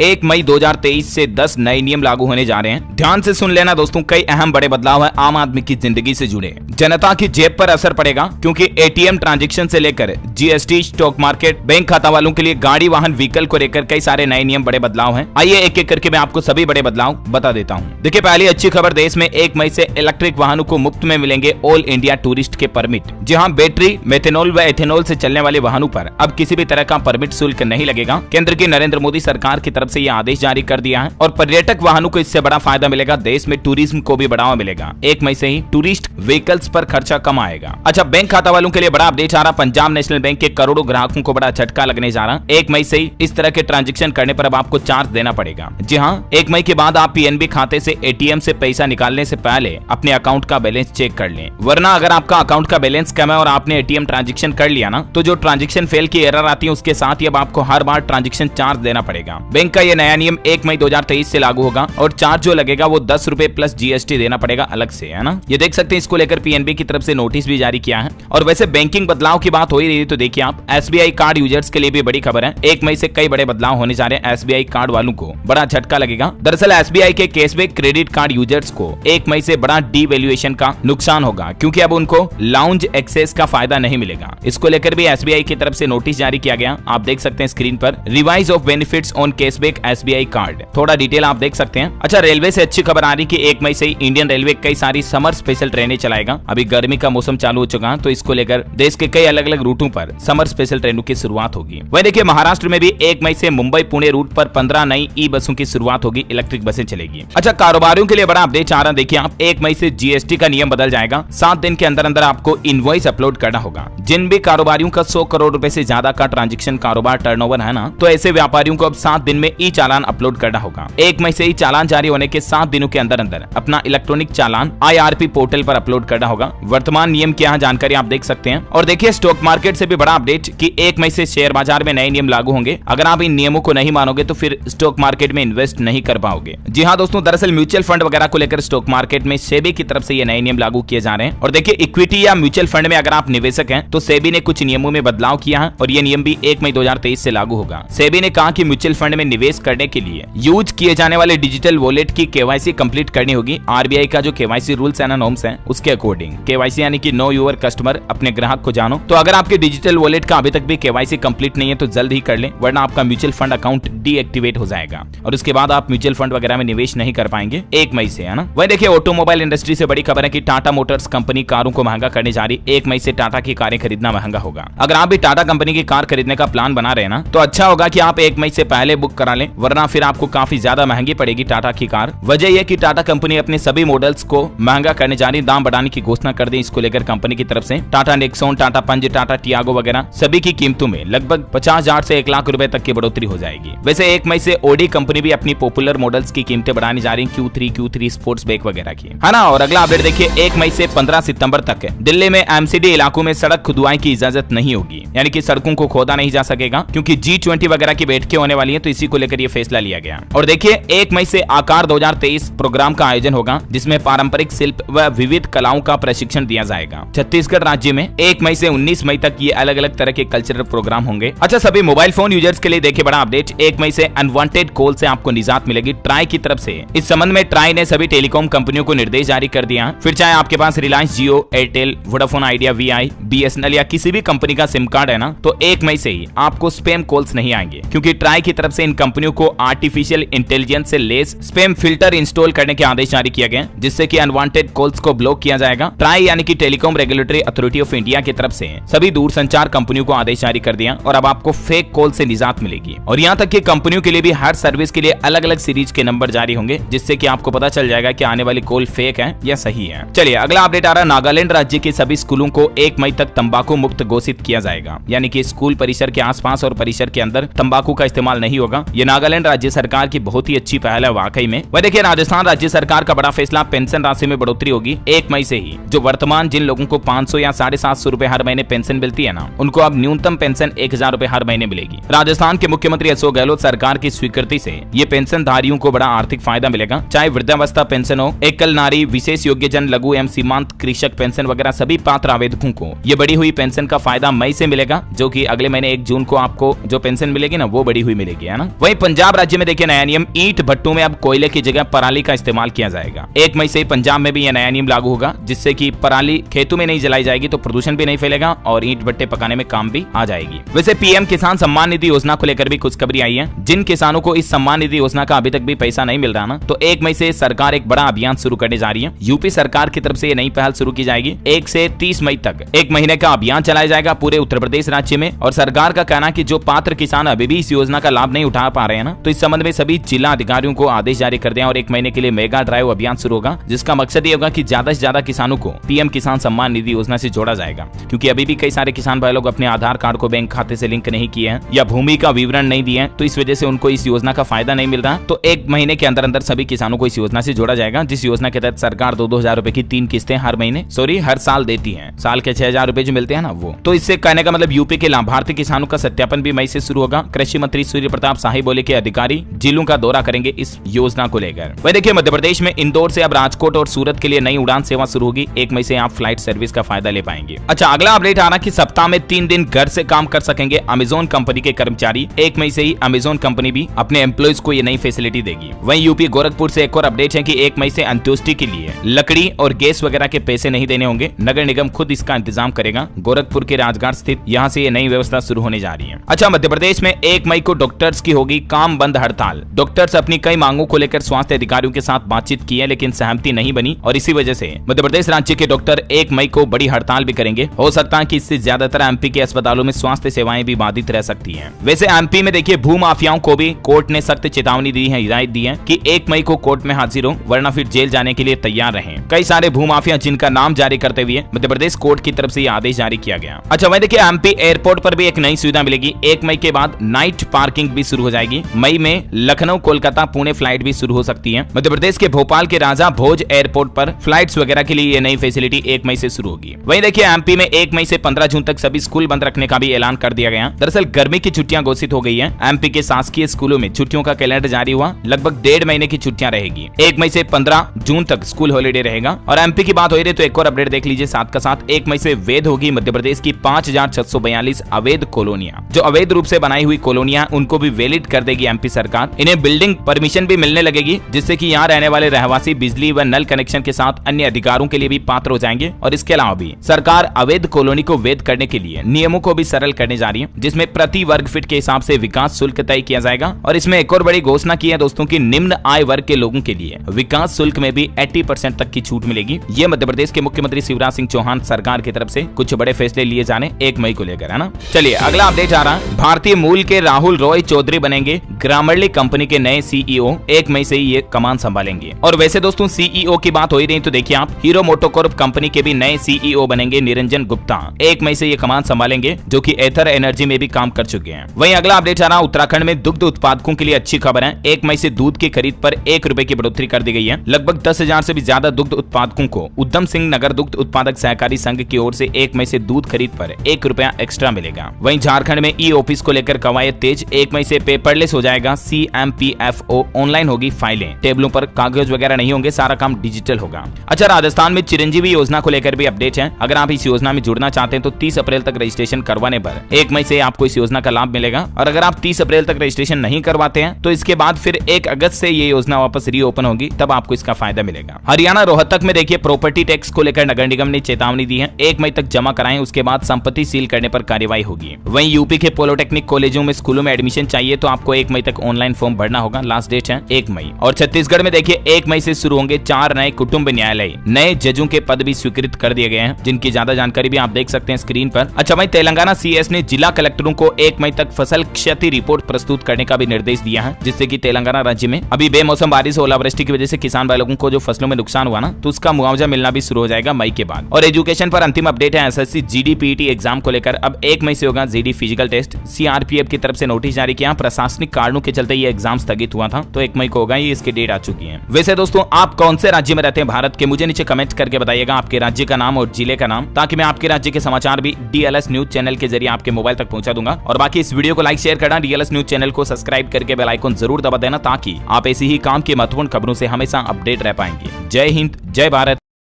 1 मई 2023 से 10 नए नियम लागू होने जा रहे हैं। ध्यान से सुन लेना दोस्तों, कई अहम बड़े बदलाव है आम आदमी की जिंदगी से जुड़े। जनता की जेब पर असर पड़ेगा क्योंकि एटीएम ट्रांजैक्शन से लेकर जीएसटी, स्टॉक मार्केट, बैंक खाता वालों के लिए गाड़ी वाहन व्हीकल को लेकर कई सारे नए नियम बड़े बदलाव हैं। आइए एक एक करके मैं आपको सभी बड़े बदलाव बता देता हूं। देखिए, पहली अच्छी खबर, देश में 1 मई से इलेक्ट्रिक वाहनों को मुफ्त में मिलेंगे ऑल इंडिया टूरिस्ट के परमिट। जी हां, बैटरी, मेथेनॉल व एथेनॉल से चलने वाले वाहनों पर अब किसी भी तरह का परमिट शुल्क नहीं लगेगा। केंद्र की नरेंद्र मोदी सरकार की तरफ से यह आदेश जारी कर दिया है और पर्यटक वाहनों को इससे बड़ा फायदा मिलेगा। देश में टूरिज्म को भी बढ़ावा मिलेगा। 1 मई से ही टूरिस्ट व्हीकल्स पर खर्चा कम आएगा। अच्छा, बैंक खाता वालों के लिए बड़ा अपडेट आ रहा। पंजाब नेशनल बैंक के करोड़ों ग्राहकों को बड़ा झटका लगने जा रहा। 1 मई से ही इस तरह के ट्रांजैक्शन करने पर अब आपको चार्ज देना पड़ेगा। जी हाँ, 1 मई के बाद आप पीएनबी खाते से एटीएम से पैसा निकालने से पहले अपने अकाउंट का बैलेंस चेक कर लें, वरना अगर आपका अकाउंट का बैलेंस कम है और आपने एटीएम ट्रांजैक्शन कर लिया ना, तो जो ट्रांजैक्शन फेल की एरर आती है उसके साथ ही अब आपको हर बार ट्रांजैक्शन चार्ज देना पड़ेगा। बैंक का यह नया नियम 1 मई 2023 से लागू होगा और चार्ज जो लगेगा वो 10 रुपए प्लस जीएसटी देना पड़ेगा अलग से, है ना। ये देख सकते हैं, इसको लेकर पीएनबी की तरफ से नोटिस भी जारी किया है। और वैसे बैंकिंग बदलाव की बात हो ही रही है तो देखिए आप, एसबीआई कार्ड यूजर्स के लिए भी बड़ी खबर है। 1 मई से कई बड़े बदलाव होने जा रहे हैं। एसबीआई कार्ड वालों को बड़ा झटका लगेगा। दरअसल एसबीआई के कैशबैक क्रेडिट कार्ड यूजर्स को 1 मई से बड़ा डीवैल्यूएशन का नुकसान होगा क्योंकि अब उनको लाउंज एक्सेस का फायदा नहीं मिलेगा। इसको लेकर भी एसबीआई की तरफ से नोटिस जारी किया गया। आप देख सकते हैं स्क्रीन पर, revise of benefits on cashback SBI card. थोड़ा डिटेल आप देख सकते हैं। अच्छा, रेलवे से अच्छी खबर आ रही कि 1 मई से ही इंडियन रेलवे कई सारी समर स्पेशल ट्रेनें चलाएगा। अभी गर्मी का मौसम चालू हो चुका है तो इसको लेकर देश के कई अलग अलग रूटों पर समर स्पेशल ट्रेनों की शुरुआत होगी। वही देखिए, महाराष्ट्र में भी 1 मई से मुंबई पुणे रूट पर 15 नई ई बसों की शुरुआत होगी, इलेक्ट्रिक बसें चलेगी। अच्छा, कारोबारियों के लिए बड़ा अपडेट आ रहा है। देखिए आप, 1 मई से जीएसटी का नियम बदल जाएगा। 7 दिन के अंदर अंदर आपको इनवॉइस अपलोड करना होगा। जिन भी कारोबारियों का 100 करोड़ रुपए से ज्यादा का ट्रांजैक्शन कारोबार टर्नओवर है ना, तो ऐसे व्यापारियों को अब 7 दिन में ई चालान अपलोड करना होगा। 1 मई से ही चालान जारी होने के 7 दिनों के अंदर अंदर अपना इलेक्ट्रॉनिक चालान IRP पोर्टल पर अपलोड करना होगा। वर्तमान नियम क्या है जानकारी आप देख सकते हैं। और देखिए, स्टॉक मार्केट से भी बड़ा अपडेट कि 1 मई से शेयर बाजार में नए नियम लागू होंगे। अगर आप इन नियमों को नहीं मानोगे तो फिर स्टॉक मार्केट में इन्वेस्ट नहीं कर पाओगे। जी हाँ दोस्तों, दरअसल म्यूचुअल फंड वगैरह को लेकर स्टॉक मार्केट में सेबी की तरफ से ये नए नियम लागू किए जा रहे हैं। और देखिए, इक्विटी या म्यूचुअल फंड में अगर आप निवेशक हैं तो सेबी ने कुछ नियमों में बदलाव किया है और ये नियम भी 1 मई 2023 से लागू होगा। सेबी ने कहा कि म्यूचुअल फंड में निवेश करने के लिए यूज किए जाने वाले डिजिटल वॉलेट की केवाईसी कंप्लीट करनी होगी। आरबीआई का जो केवाईसी रूल्स एंड नॉर्म्स हैं उसके अकॉर्डिंग। केवाईसी यानी कि नो योर कस्टमर, अपने ग्राहक को जानो। तो अगर आपके डिजिटल वॉलेट का अभी तक भी केवाईसी कंप्लीट नहीं है तो जल्द ही कर लें, वरना आपका म्यूचुअल फंड अकाउंट डीएक्टिवेट हो जाएगा और उसके बाद आप म्यूचुअल फंड वगैरह में निवेश नहीं कर पाएंगे 1 मई से, है ना। वही देखिए, ऑटोमोबाइल इंडस्ट्री से बड़ी खबर है कि टाटा मोटर्स कंपनी कारों को महंगा करने जा रही। 1 मई से टाटा की कारें खरीदना महंगा होगा। अगर आप भी टाटा कंपनी की कार खरीदने का प्लान बना रहे हैं ना, तो अच्छा होगा कि आप 1 मई से पहले बुक करा लें, वरना फिर आपको काफी ज्यादा महंगी पड़ेगी टाटा की कार। वजह यह कि टाटा कंपनी अपने सभी मॉडल्स को महंगा करने जा रही, दाम बढ़ाने की घोषणा कर दी। इसको लेकर कंपनी की तरफ से टाटा नेक्सॉन, टाटा पंच, टाटा टियागो वगैरह सभी की कीमतों में लगभग 50,000 से 1 लाख रुपए तक की बढ़ोतरी हो जाएगी। वैसे 1 मई से ऑडी कंपनी भी अपनी पॉपुलर मॉडल्स की कीमतें बढ़ाने जा रही है, Q3 स्पोर्ट्स बैक वगैरह की, है ना। और अगला अपडेट देखिए, 1 मई से 15 सितंबर तक दिल्ली में एमसीडी इलाकों में सड़क खुदवाई की इजाजत नहीं होगी, यानी कि सड़कों को खोदा नहीं जा सकेगा क्योंकि G20 वगैरह की बैठकें होने वाली है, तो इसी को लेकर ये फैसला लिया गया। और देखिए, 1 मई से आकार 2023 प्रोग्राम का आयोजन होगा जिसमें पारंपरिक शिल्प व विविध कलाओं का प्रशिक्षण दिया जाएगा। छत्तीसगढ़ राज्य में 1 मई से 19 मई तक ये अलग अलग तरह के कल्चरल प्रोग्राम होंगे। अच्छा, सभी मोबाइल फोन यूजर्स के लिए देखिए बड़ा अपडेट, 1 मई से अनवांटेड कॉल से आपको निजात मिलेगी ट्राई की तरफ से। इस संबंध में ट्राई ने सभी टेलीकॉम कंपनियों को निर्देश जारी कर दिया। फिर चाहे आपके पास रिलायंस, जियो, एयरटेल, वोडाफोन आइडिया, वीआई, बीएसएनएल या किसी भी कंपनी का सिम कार्ड है ना, तो 1 मई से ही आपको स्पैम कॉल्स नहीं आएंगे क्योंकि ट्राई की तरफ से इन कंपनियों को आर्टिफिशियल इंटेलिजेंस से लेस स्पैम फिल्टर इंस्टॉल करने के आदेश जारी किया गया, जिससे कि अनवांटेड कॉल्स को ब्लॉक किया जाएगा। ट्राई यानी कि telecom regulatory authority of India की तरफ से सभी दूरसंचार कंपनियों को आदेश जारी कर दिया और अब आपको फेक कॉल से निजात मिलेगी। और यहाँ तक कि कंपनियों के लिए भी हर सर्विस के लिए अलग अलग सीरीज के नंबर जारी होंगे, जिससे कि आपको पता चल जाएगा कि आने वाली कॉल फेक है या सही है। चलिए अगला अपडेट आ रहा है, नागालैंड राज्य के सभी स्कूलों को 1 मई तक तंबाकू मुक्त घोषित किया जाएगा, यानी कि स्कूल परिसर के आसपास और परिसर के अंदर तंबाकू का इस्तेमाल नहीं होगा। ये नागालैंड राज्य सरकार की बहुत ही अच्छी पहल है वाकई में। वह देखिए, राजस्थान राज्य सरकार का बड़ा फैसला, पेंशन राशि में बढ़ोतरी होगी 1 मई से ही। जो वर्तमान जिन लोगों को 500 या 750 रुपए हर महीने पेंशन मिलती है ना, उनको अब न्यूनतम पेंशन 1000 रुपए हर महीने मिलेगी। राजस्थान के मुख्यमंत्री अशोक गहलोत सरकार की स्वीकृति से ये पेंशन धारियों को बड़ा आर्थिक फायदा मिलेगा, चाहे वृद्धावस्था पेंशन हो, एकल नारी, विशेष योग्य जन, लघु एवं सीमांत कृषक पेंशन वगैरह सभी पात्र आवेदकों को ये बढ़ी हुई पेंशन का फायदा मई से मिलेगा, जो कि अगले महीने 1 जून को आपको जो पेंशन मिलेगी ना वो बढ़ी हुई मिलेगी, है ना। वहीं पंजाब राज्य में देखिए नया नियम, ईंट भट्टों में अब कोयले की जगह पराली का इस्तेमाल किया जाएगा। 1 मई से पंजाब में भी यह नया नियम लागू होगा, जिससे कि पराली खेतों में नहीं जलाई जाएगी तो प्रदूषण भी नहीं फैलेगा और ईंट भट्टे पकाने में काम भी आ जाएगी। वैसे पीएम किसान सम्मान निधि योजना को लेकर भी खुशखबरी आई है। जिन किसानों को इस सम्मान निधि योजना का अभी तक भी पैसा नहीं मिल रहा ना, तो 1 मई से सरकार एक बड़ा अभियान शुरू करने जा रही है। यूपी सरकार की तरफ से ये नई पहल शुरू की जाएगी। 1 से 30 मई तक 1 महीने का अभियान चलाया जाएगा पूरे उत्तर प्रदेश राज्य में। और सरकार का कहना है कि जो पात्र किसान अभी भी इस योजना का लाभ नहीं उठा पा रहे हैं ना, तो इस संबंध में सभी जिला अधिकारियों को आदेश जारी कर दें और 1 महीने के लिए मेगा ड्राइव अभियान शुरू होगा, जिसका मकसद ये होगा कि ज्यादा से ज्यादा किसानों को पीएम किसान सम्मान निधि योजना से जोड़ा जाएगा। क्योंकि अभी भी कई सारे किसान भाई लोग अपने आधार कार्ड को बैंक खाते से लिंक नहीं किए हैं या भूमि का विवरण नहीं दिए हैं, तो इस वजह से उनको इस योजना का फायदा नहीं मिल रहा। तो 1 महीने के अंदर अंदर सभी किसानों को इस योजना से जोड़ा जाएगा, जिस योजना के तहत सरकार 2-2 हजार रुपए की 3 किस्तें हर साल देती है। साल के 6,000 रुपए जो मिलते हैं ना वो। तो इससे कहने का मतलब यूपी के लाभार्थी किसानों का सत्यापन भी मई से शुरू होगा। कृषि मंत्री सूर्य प्रताप शाही बोले के अधिकारी जिलों का दौरा करेंगे इस योजना को लेकर। वही देखिए मध्य प्रदेश में इंदौर से अब राजकोट और सूरत के लिए नई उड़ान सेवा शुरू होगी। 1 मई से आप फ्लाइट सर्विस का फायदा ले पाएंगे। अच्छा, अगला अपडेट आ रहा कि सप्ताह में 3 दिन घर से काम कर सकेंगे अमेजोन कंपनी के कर्मचारी। 1 मई से ही अमेजोन कंपनी भी अपने एम्प्लॉइज को ये नई फैसिलिटी देगी। वहीं यूपी गोरखपुर से एक और अपडेट है कि 1 मई से अंत्योष्टि के लिए लकड़ी और गैस वगैरह के पैसे नहीं देने होंगे। नगर निगम खुद इसका इंतजाम करेगा। गोरखपुर के राजघाट स्थित यहाँ से ये नई व्यवस्था शुरू होने जा रही है। अच्छा, मध्य प्रदेश में 1 मई को डॉक्टर्स की होगी काम बंद हड़ताल। डॉक्टर्स अपनी कई मांगों को लेकर स्वास्थ्य अधिकारियों के साथ बातचीत की है, लेकिन सहमति नहीं बनी और इसी वजह से मध्य प्रदेश राज्य के डॉक्टर 1 मई को बड़ी हड़ताल भी करेंगे। हो सकता है कि इससे ज्यादातर एमपी के अस्पतालों में स्वास्थ्य सेवाएं भी बाधित रह सकती हैं। वैसे एमपी में देखिए भू माफियाओं को भी कोर्ट ने सख्त चेतावनी दी है, हिदायत दी है कि 1 मई को कोर्ट में हाजिर हो, वरना फिर जेल जाने के लिए तैयार रहें। कई सारे भू माफिया जिनका नाम जारी करते हुए मध्य प्रदेश कोर्ट की तरफ से आदेश जारी किया गया। अच्छा, वही देखिए एमपी एयरपोर्ट पर भी एक नई सुविधा मिलेगी। 1 मई के बाद नाइट पार्किंग भी शुरू हो जाएगी। मई में लखनऊ कोलकाता पुणे फ्लाइट भी शुरू हो सकती है। मध्य प्रदेश के भोपाल के राजा भोज एयरपोर्ट पर फ्लाइट्स वगैरह के लिए ये नई फैसिलिटी 1 मई से शुरू होगी। वहीं देखिए एमपी में 1 मई से 15 जून तक सभी स्कूल बंद रखने का भी ऐलान कर दिया गया। दरअसल गर्मी की छुट्टियां घोषित हो गई है। एमपी के शासकीय स्कूलों में छुट्टियों का कैलेंडर जारी हुआ। लगभग 1.5 महीने की छुट्टियां रहेगी। 1 मई से 15 जून तक स्कूल हॉलीडे रहेगा। और एमपी की बात हो रही तो एक और अपडेट देख लीजिए साथ का साथ। 1 मई से वैध होगी मध्य प्रदेश की 5,642 अवैध कॉलोनियां। जो अवैध रूप से बनाई हुई कॉलोनियां उनको भी वैलिड कर देगी एमपी सरकार। इन्हें बिल्डिंग परमिशन भी मिलने लगेगी, जिससे कि यहाँ रहने वाले रहवासी बिजली व नल कनेक्शन के साथ अन्य अधिकारों के लिए भी पात्र हो जाएंगे। और इसके अलावा भी सरकार अवैध कॉलोनी को वैध करने के लिए नियमों को भी सरल करने जा रही है, जिसमें प्रति वर्ग फीट के हिसाब से विकास शुल्क तय किया जाएगा। और इसमें एक और बड़ी घोषणा की है दोस्तों की निम्न आय वर्ग के लोगों के लिए विकास शुल्क में भी 80% तक की छूट मिलेगी। ये मध्य प्रदेश के मुख्यमंत्री शिवराज सिंह चौहान सरकार की तरफ से कुछ बड़े फैसले लिए जाने 1 मई को लेकर, है ना। चलिए अगला अपडेट आ रहा है। भारतीय मूल के राहुल रॉय चौधरी बनेंगे ग्रामरली कंपनी के नए सीईओ। 1 मई से ये कमान संभालेंगे। और वैसे दोस्तों सीईओ की बात हो ही रही तो देखिए आप हीरो मोटोकॉर्प कंपनी के भी नए सीईओ बनेंगे निरंजन गुप्ता। 1 मई से ये कमान संभालेंगे, जो कि एथर एनर्जी में भी काम कर चुके हैं। वहीं अगला अपडेट आ रहा, उत्तराखंड में दुग्ध उत्पादकों के लिए अच्छी खबर है। 1 मई से दूध की खरीद पर 1 रुपए की बढ़ोतरी कर दी गई है। लगभग 10,000 से भी ज्यादा दुग्ध उत्पादकों को उधम सिंह नगर दुग्ध उत्पादक सहकारी संघ की ओर से 1 मई से दूध खरीद पर 1 रुपया एक्स्ट्रा मिलेगा। वहीं झारखंड में ई ऑफिस को लेकर कवायद तेज। 1 मई से पेपरलेस हो जाएगा CMPFO। ऑनलाइन होगी फाइलें, टेबलों पर कागज वगैरह नहीं होंगे, सारा काम डिजिटल होगा। अच्छा, राजस्थान में चिरंजीवी योजना को लेकर भी अपडेट है। अगर आप इस योजना में जुड़ना चाहते हैं तो 30 अप्रैल तक रजिस्ट्रेशन करवाने पर 1 मई से आपको इस योजना का लाभ मिलेगा। और अगर आप 30 अप्रैल तक रजिस्ट्रेशन नहीं करवाते हैं तो इसके बाद फिर 1 अगस्त से ये योजना वापस रीओपन होगी, तब आपको इसका फायदा मिलेगा। हरियाणा रोहतक में देखिए प्रॉपर्टी टैक्स को लेकर नगर निगम ने चेतावनी दी है। 1 मई तक जमा कराएं, उसके बाद संपत्ति सील करने पर कार्रवाई होगी। वहीं यूपी के पॉलिटेक्निक कॉलेजों में स्कूलों में एडमिशन चाहिए तो आपको 1 मई तक ऑनलाइन फॉर्म भरना होगा। लास्ट डेट है 1 मई। और छत्तीसगढ़ में देखिए 1 मई से शुरू होंगे 4 नए कुटुंब न्यायालय। नए जजों के पद भी स्वीकृत कर दिए गए हैं, जिनकी ज्यादा जानकारी भी आप देख सकते हैं स्क्रीन पर। अच्छा, वहीं तेलंगाना CS ने जिला कलेक्टरों को 1 मई तक फसल क्षति रिपोर्ट प्रस्तुत करने का भी निर्देश दिया है, जिससे कि तेलंगाना राज्य में अभी बेमौसम बारिश और ओलावृष्टि की वजह से किसान भाई लोगों को जो फसलों में नुकसान हुआ ना, तो उसका मुआवजा मिलना भी शुरू हो जाएगा मई के बाद। और एजुकेशन पर अंतिम अपडेट है SSC GD PET एग्जाम को लेकर। अब 1 मई से होगा GD फिजिकल टेस्ट। CRPF की तरफ से नोटिस जारी किया। प्रशासनिक कारणों के चलते ये एग्जाम स्थगित हुआ था, तो 1 मई को होगा, ये इसकी डेट आ चुकी है। वैसे दोस्तों आप कौन से राज्य में रहते हैं भारत के, मुझे नीचे कमेंट करके बताइएगा आपके राज्य का नाम और जिले का नाम, ताकि मैं आपके राज्य के समाचार भी DLS न्यूज चैनल के जरिए आपके मोबाइल तक पहुंचा दूंगा। और बाकी इस वीडियो को लाइक शेयर करना, DLS न्यूज चैनल को सब्सक्राइब करके बेल आइकन जरूर दबा देना, ताकि आप ऐसी ही काम की महत्वपूर्ण खबरों से हमेशा अपडेट रह पाएंगे। जय हिंद, जय भारत।